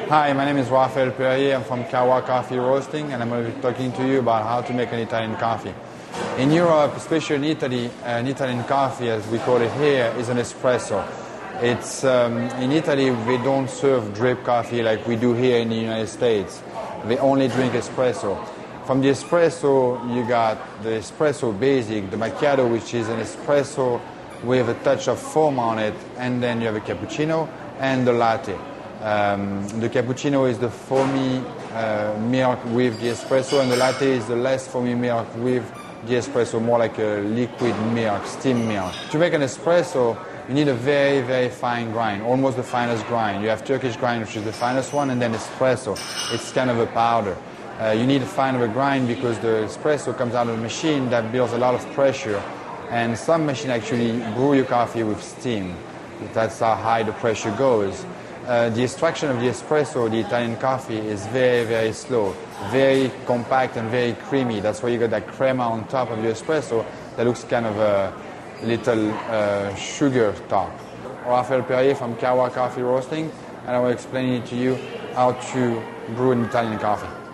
Hi, my name is Raphael Perrier. I'm from Kawa Coffee Roasting, and I'm going to be talking to you about how to make an Italian coffee. In Europe, especially in Italy, an Italian coffee, as we call it here, is an espresso. It's in Italy, they don't serve drip coffee like we do here in the United States. They only drink espresso. From the espresso, you got the espresso basic, the macchiato, which is an espresso with a touch of foam on it, and then you have a cappuccino and the latte. The cappuccino is the foamy milk with the espresso, and the latte is the less foamy milk with the espresso, more like a liquid milk, steam milk. To make an espresso, you need a very, very fine grind, almost the finest grind. You have Turkish grind, which is the finest one, and then espresso. It's kind of a powder. You need a finer grind because the espresso comes out of a machine that builds a lot of pressure, and some machines actually brew your coffee with steam. That's how high the pressure goes. The extraction of the espresso, the Italian coffee, is very, very slow, very compact and very creamy. That's why you got that crema on top of the espresso that looks kind of a little sugar top. Raphael Perrier from Kawa Coffee Roasting, and I will explain to you how to brew an Italian coffee.